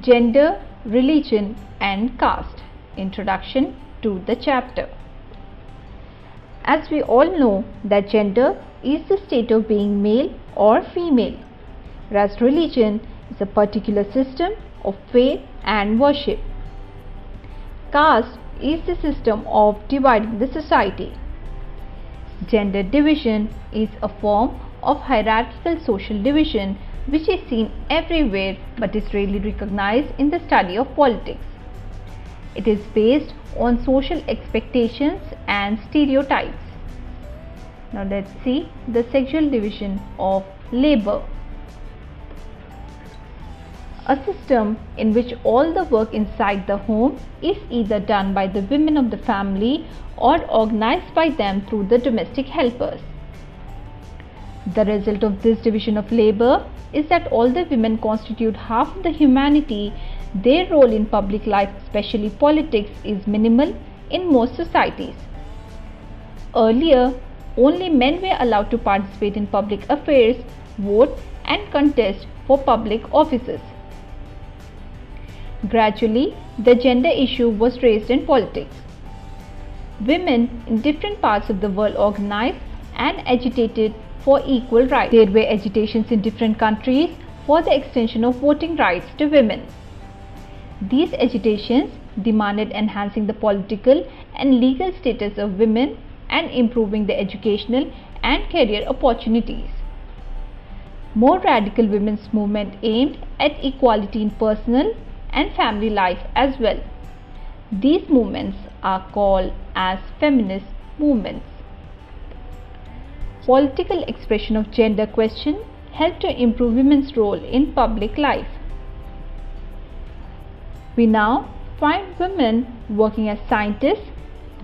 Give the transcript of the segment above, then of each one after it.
Gender, Religion and Caste. Introduction to the chapter. As we all know that gender is the state of being male or female, whereas religion is a particular system of faith and worship. Caste is the system of dividing the society. Gender division is a form of hierarchical social division which is seen everywhere but is rarely recognized in the study of politics. It is based on social expectations and stereotypes. Now let's see the sexual division of labor. A system in which all the work inside the home is either done by the women of the family or organized by them through the domestic helpers. The result of this division of labor is that all the women constitute half of the humanity. Their role in public life, especially politics, is minimal in most societies. Earlier, only men were allowed to participate in public affairs, vote and contest for public offices. Gradually, the gender issue was raised in politics. Women in different parts of the world organized and agitated for equal rights. There were agitations in different countries for the extension of voting rights to women. These agitations demanded enhancing the political and legal status of women and improving the educational and career opportunities. More radical women's movement aimed at equality in personal and family life as well. These movements are called as feminist movements. Political expression of gender question helped to improve women's role in public life. We now find women working as scientists,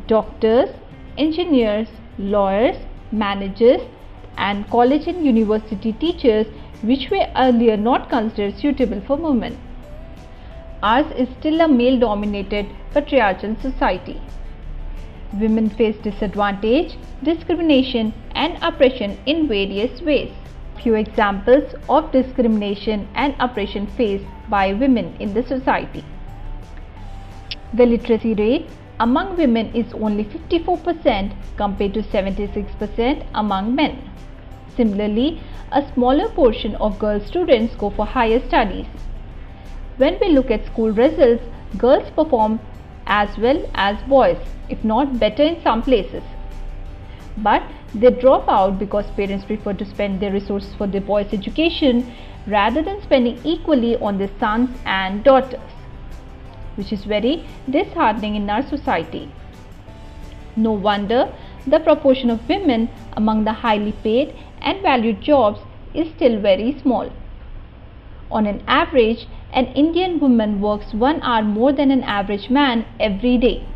doctors, engineers, lawyers, managers and college and university teachers, which were earlier not considered suitable for women. Ours is still a male-dominated patriarchal society. Women face disadvantage, discrimination and oppression in various ways. Few examples of discrimination and oppression faced by women in the society. The literacy rate among women is only 54% compared to 76% among men. Similarly, a smaller portion of girl students go for higher studies. When we look at school results, girls perform as well as boys, if not better in some places. But they drop out because parents prefer to spend their resources for their boys' education rather than spending equally on their sons and daughters, which is very disheartening in our society. No wonder the proportion of women among the highly paid and valued jobs is still very small. On an average, an Indian woman works 1 hour more than an average man every day.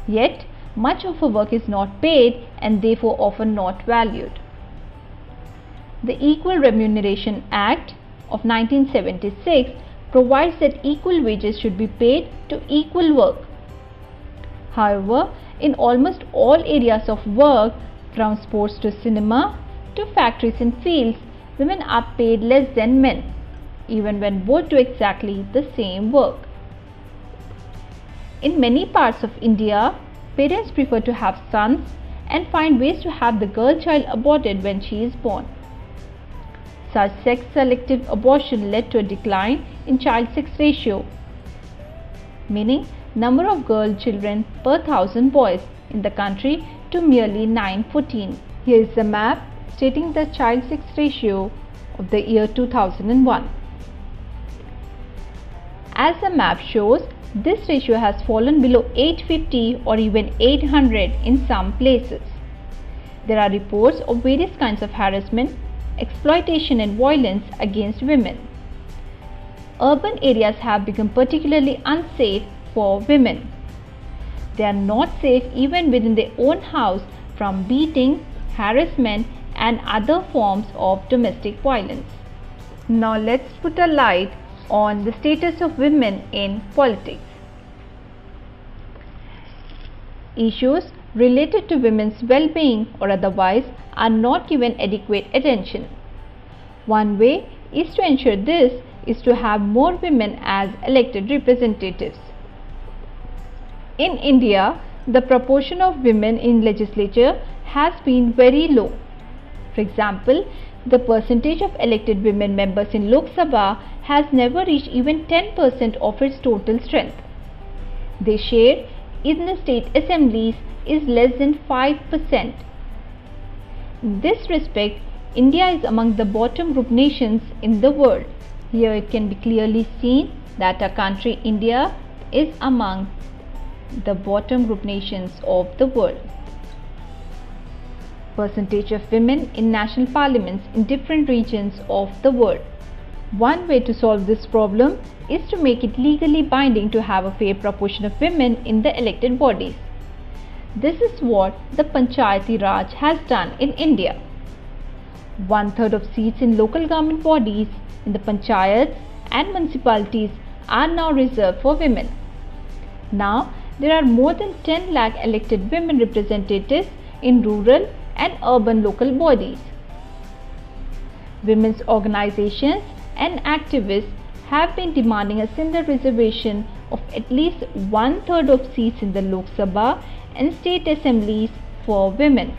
Yet, much of her work is not paid and therefore often not valued. The Equal Remuneration Act of 1976 provides that equal wages should be paid to equal work. However, in almost all areas of work, from sports to cinema to factories and fields, women are paid less than men, even when both do exactly the same work. In many parts of India, parents prefer to have sons and find ways to have the girl child aborted when she is born. Such sex-selective abortion led to a decline in child-sex ratio, meaning number of girl children per 1,000 boys in the country to merely 914. Here is the map stating the child-sex ratio of the year 2001. As the map shows, this ratio has fallen below 850 or even 800 in some places. There are reports of various kinds of harassment, exploitation and violence against women. Urban areas have become particularly unsafe for women. They are not safe even within their own house from beating, harassment and other forms of domestic violence. Now let's put a light on the status of women in politics. Issues related to women's well-being or otherwise are not given adequate attention. One way is to ensure this is to have more women as elected representatives. In India, the proportion of women in legislature has been very low. For example, the percentage of elected women members in Lok Sabha has never reached even 10% of its total strength. Their share in the state assemblies is less than 5%. In this respect, India is among the bottom group nations in the world. Here it can be clearly seen that our country India is among the bottom group nations of the world. Percentage of women in national parliaments in different regions of the world. One way to solve this problem is to make it legally binding to have a fair proportion of women in the elected bodies. This is what the Panchayati Raj has done in India. 1/3 of seats in local government bodies in the panchayats and municipalities are now reserved for women. Now, there are more than 10 lakh elected women representatives in rural and urban local bodies. Women's organizations and activists have been demanding a similar reservation of at least 1/3 of seats in the Lok Sabha and state assemblies for women.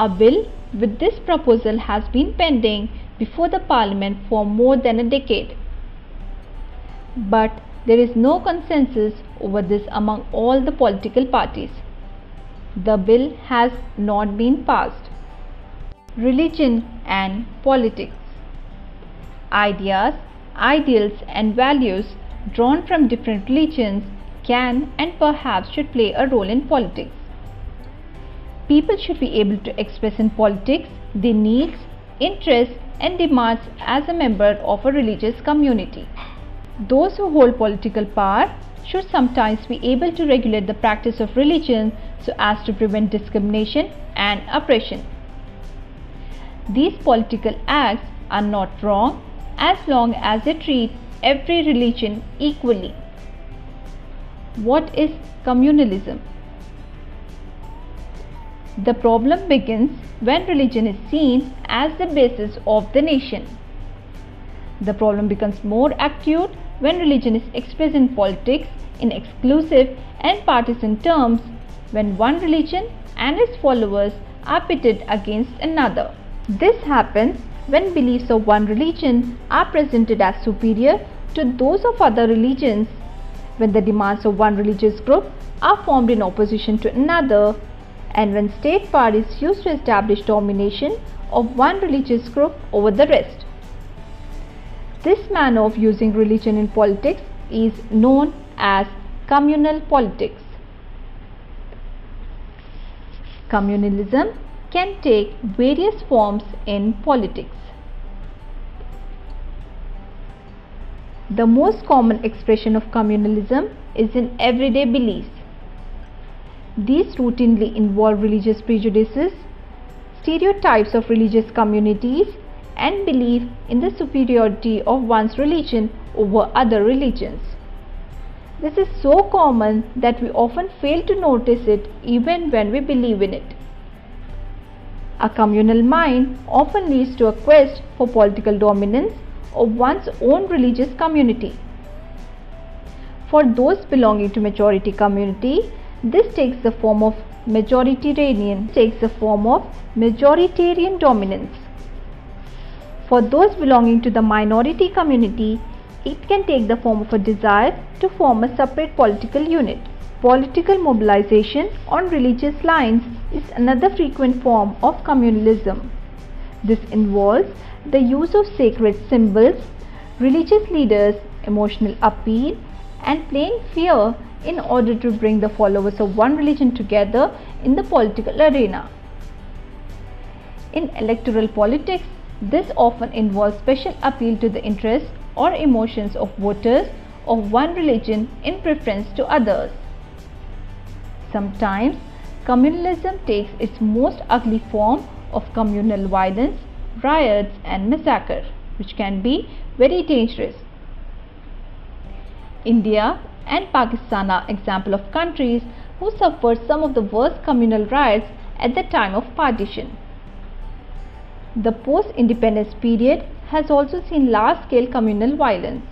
A bill with this proposal has been pending before the Parliament for more than a decade. But there is no consensus over this among all the political parties. The bill has not been passed. Religion and politics. Ideas, ideals and values drawn from different religions can and perhaps should play a role in politics. People should be able to express in politics their needs, interests and demands as a member of a religious community. Those who hold political power should sometimes be able to regulate the practice of religion so as to prevent discrimination and oppression. These political acts are not wrong as long as they treat every religion equally. What is communalism? The problem begins when religion is seen as the basis of the nation. The problem becomes more acute when religion is expressed in politics in exclusive and partisan terms, when one religion and its followers are pitted against another. This happens when beliefs of one religion are presented as superior to those of other religions, when the demands of one religious group are formed in opposition to another, and when state power is used to establish domination of one religious group over the rest. This manner of using religion in politics is known as communal politics. Communalism can take various forms in politics. The most common expression of communalism is in everyday beliefs. These routinely involve religious prejudices, stereotypes of religious communities, and belief in the superiority of one's religion over other religions. This is so common that we often fail to notice it even when we believe in it. A communal mind often leads to a quest for political dominance of one's own religious community. For those belonging to majority community, this takes the form of majoritarian dominance. For those belonging to the minority community, it can take the form of a desire to form a separate political unit. Political mobilization on religious lines is another frequent form of communalism. This involves the use of sacred symbols, religious leaders, emotional appeal, and plain fear in order to bring the followers of one religion together in the political arena. In electoral politics, this often involves special appeal to the interests or emotions of voters of one religion in preference to others. Sometimes, communalism takes its most ugly form of communal violence, riots and massacre, which can be very dangerous. India and Pakistan are examples of countries who suffered some of the worst communal riots at the time of partition. The post-independence period has also seen large-scale communal violence.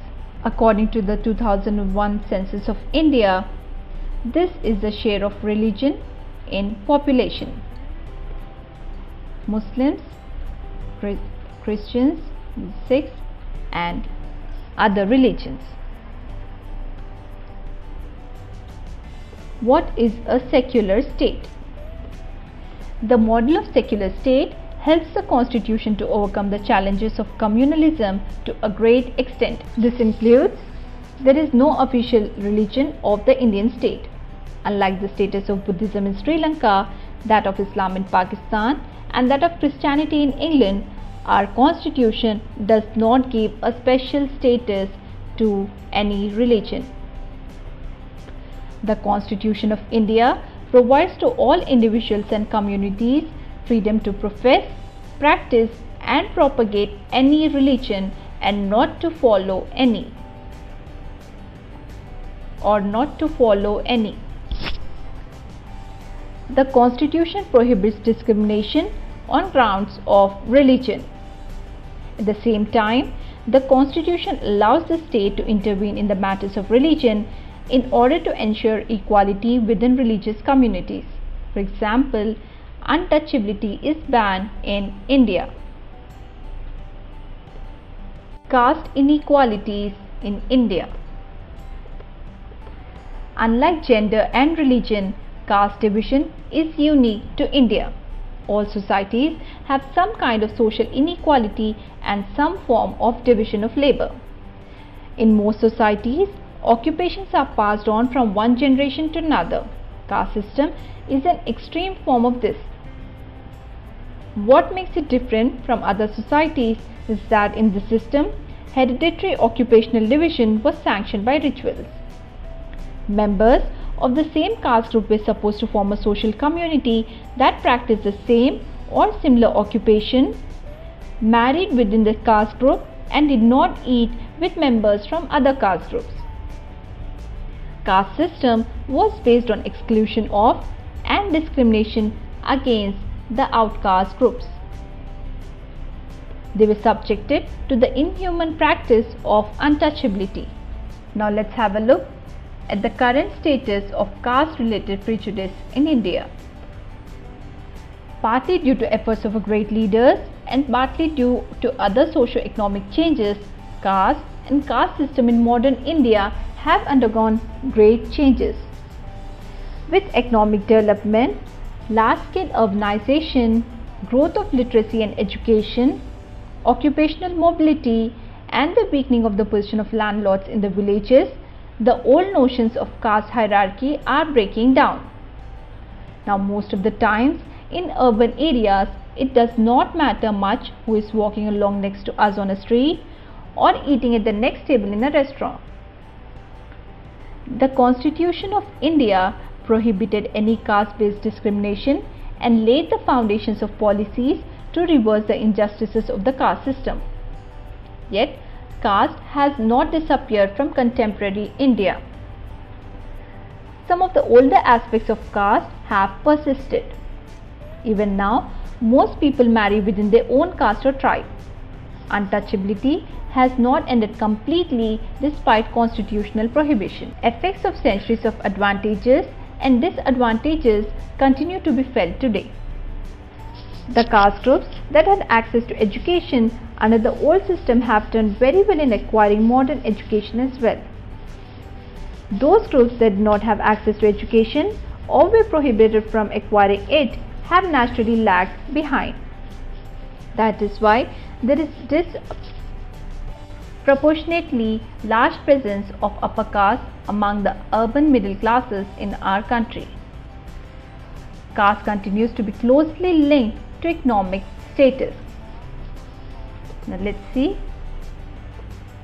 According to the 2001 census of India, this is the share of religion in population. Muslims, Christians, Sikhs and other religions. What is a secular state? The model of secular state helps the constitution to overcome the challenges of communalism to a great extent. This includes there is no official religion of the Indian state. Unlike the status of Buddhism in Sri Lanka, that of Islam in Pakistan and that of Christianity in England, our constitution does not give a special status to any religion. The Constitution of India provides to all individuals and communities freedom to profess, practice and propagate any religion and not to follow any. The Constitution prohibits discrimination on grounds of religion. At the same time, the Constitution allows the state to intervene in the matters of religion in order to ensure equality within religious communities. For example, untouchability is banned in India. Caste inequalities in India. Unlike gender and religion, caste division is unique to India. All societies have some kind of social inequality and some form of division of labor. In most societies, occupations are passed on from one generation to another. Caste system is an extreme form of this. What makes it different from other societies is that in this system, hereditary occupational division was sanctioned by rituals. Members of the same caste group were supposed to form a social community that practiced the same or similar occupation, married within the caste group and did not eat with members from other caste groups. Caste system was based on exclusion of and discrimination against the outcast groups. They were subjected to the inhuman practice of untouchability. Now let's have a look at the current status of caste-related prejudice in India. Partly due to efforts of great leaders and partly due to other socio-economic changes, caste and caste system in modern India have undergone great changes. With economic development, large-scale urbanization, growth of literacy and education, occupational mobility and the weakening of the position of landlords in the villages, the old notions of caste hierarchy are breaking down. Now most of the times in urban areas, it does not matter much who is walking along next to us on a street or eating at the next table in a restaurant. The Constitution of India prohibited any caste-based discrimination and laid the foundations of policies to reverse the injustices of the caste system. Yet, caste has not disappeared from contemporary India. Some of the older aspects of caste have persisted. Even now, most people marry within their own caste or tribe. Untouchability has not ended completely despite constitutional prohibition. Effects of centuries of advantages and disadvantages continue to be felt today. The caste groups that had access to education under the old system have done very well in acquiring modern education as well. Those groups that did not have access to education or were prohibited from acquiring it have naturally lagged behind. That is why there is disproportionately large presence of upper caste among the urban middle classes in our country. Caste continues to be closely linked to economic status. Now let's see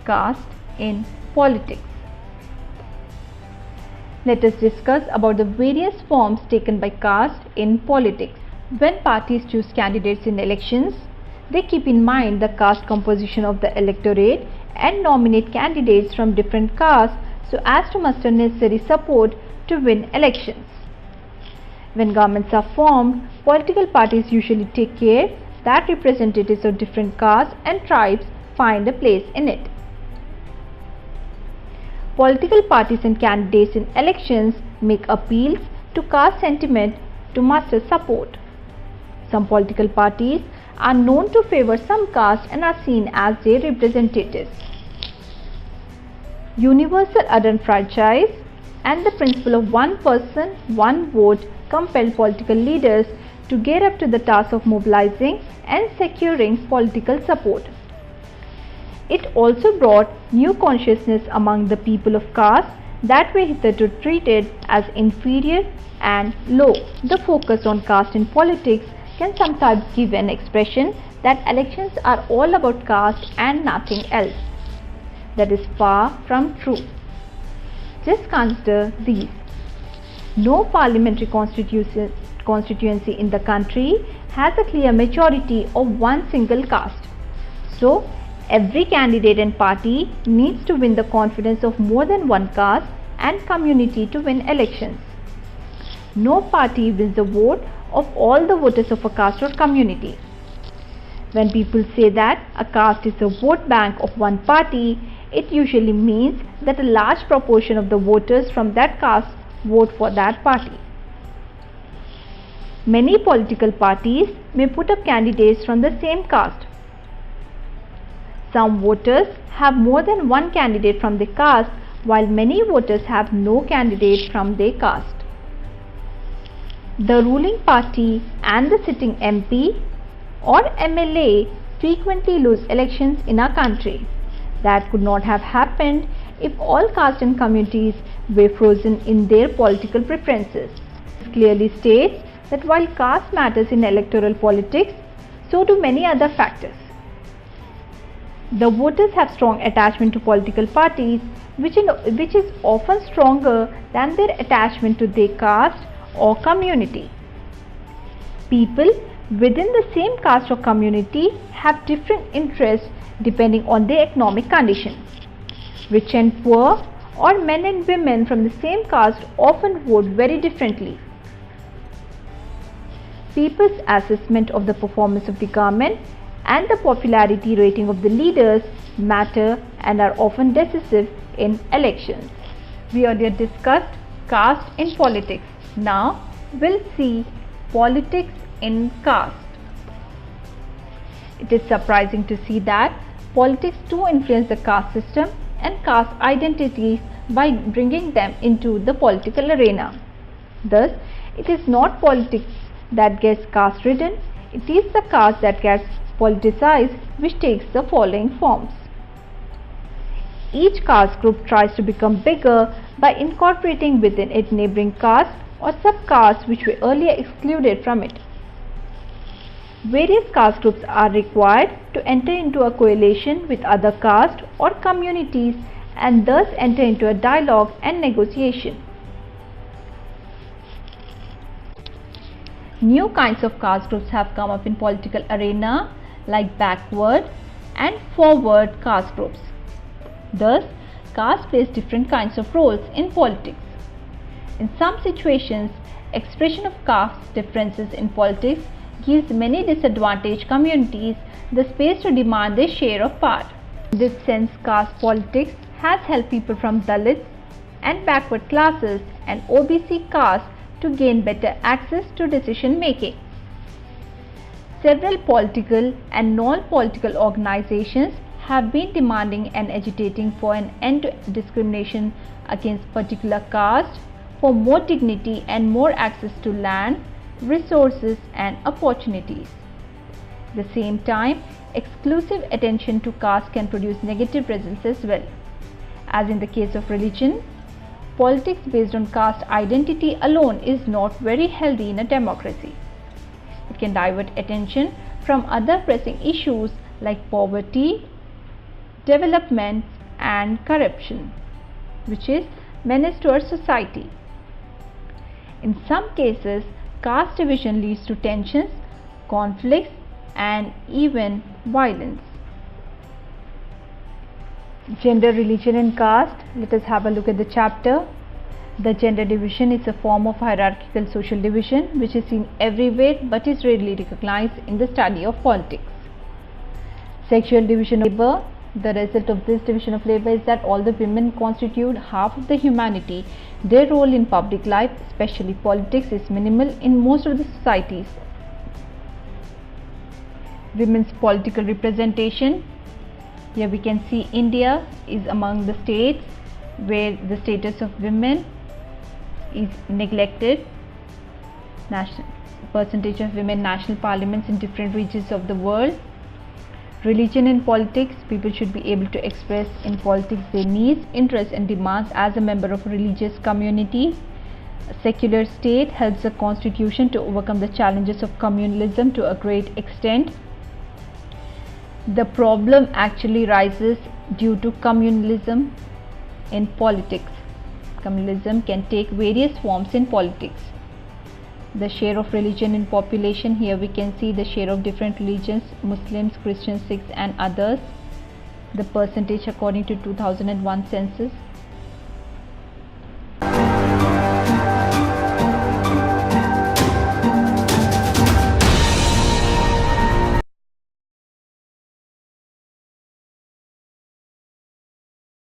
caste in politics. Let us discuss about the various forms taken by caste in politics. When parties choose candidates in elections, they keep in mind the caste composition of the electorate and nominate candidates from different castes so as to muster necessary support to win elections. When governments are formed, political parties usually take care that representatives of different castes and tribes find a place in it. Political parties and candidates in elections make appeals to caste sentiment to muster support. Some political parties are known to favor some caste and are seen as their representatives. Universal urban franchise and the principle of one person, one vote compelled political leaders to gear up to the task of mobilizing and securing political support. It also brought new consciousness among the people of caste that were hitherto treated as inferior and low. The focus on caste in politics can sometimes give an expression that elections are all about caste and nothing else. That is far from true. Just consider these. No parliamentary constituency in the country has a clear majority of one single caste. So, every candidate and party needs to win the confidence of more than one caste and community to win elections. No party wins the vote of all the voters of a caste or community. When people say that a caste is a vote bank of one party, it usually means that a large proportion of the voters from that caste vote for that party. Many political parties may put up candidates from the same caste. Some voters have more than one candidate from their caste, while many voters have no candidate from their caste. The ruling party and the sitting MP or MLA frequently lose elections in our country. That could not have happened if all caste and communities were frozen in their political preferences. This clearly states that while caste matters in electoral politics, so do many other factors. The voters have strong attachment to political parties, which is often stronger than their attachment to their caste or community. People within the same caste or community have different interests depending on their economic condition. Rich and poor or men and women from the same caste often vote very differently. People's assessment of the performance of the government and the popularity rating of the leaders matter and are often decisive in elections. We earlier discussed caste in politics. Now we'll see politics in caste. It is surprising to see that politics too influence the caste system and caste identities by bringing them into the political arena. Thus, it is not politics that gets caste ridden, it is the caste that gets politicized, which takes the following forms. Each caste group tries to become bigger by incorporating within it neighboring castes or subcastes which were earlier excluded from it. Various caste groups are required to enter into a coalition with other castes or communities and thus enter into a dialogue and negotiation. New kinds of caste groups have come up in political arena like backward and forward caste groups. Thus, caste plays different kinds of roles in politics. In some situations, expression of caste differences in politics gives many disadvantaged communities the space to demand their share of power. In this sense, caste politics has helped people from Dalits and backward classes and OBC castes to gain better access to decision making. Several political and non-political organizations have been demanding and agitating for an end to discrimination against particular caste, for more dignity and more access to land, resources and opportunities. At the same time, exclusive attention to caste can produce negative results as well. As in the case of religion, politics based on caste identity alone is not very healthy in a democracy. It can divert attention from other pressing issues like poverty, development and corruption, which is menace to our society. In some cases, caste division leads to tensions, conflicts and even violence. Gender, religion and caste. Let us have a look at the chapter. The gender division is a form of hierarchical social division which is seen everywhere but is rarely recognized in the study of politics. Sexual division of labor. The result of this division of labor is that although women constitute half of the humanity, their role in public life, especially politics, is minimal in most of the societies. Women's political representation. Here we can see India is among the states where the status of women is neglected. National percentage of women national parliaments in different regions of the world. Religion in politics. People should be able to express in politics their needs, interests and demands as a member of a religious community. A secular state helps the constitution to overcome the challenges of communalism to a great extent. The problem actually rises due to communalism in politics. Communalism can take various forms in politics. The share of religion in population. Here we can see the share of different religions: Muslims, Christians, Sikhs and others. The percentage according to 2001 census.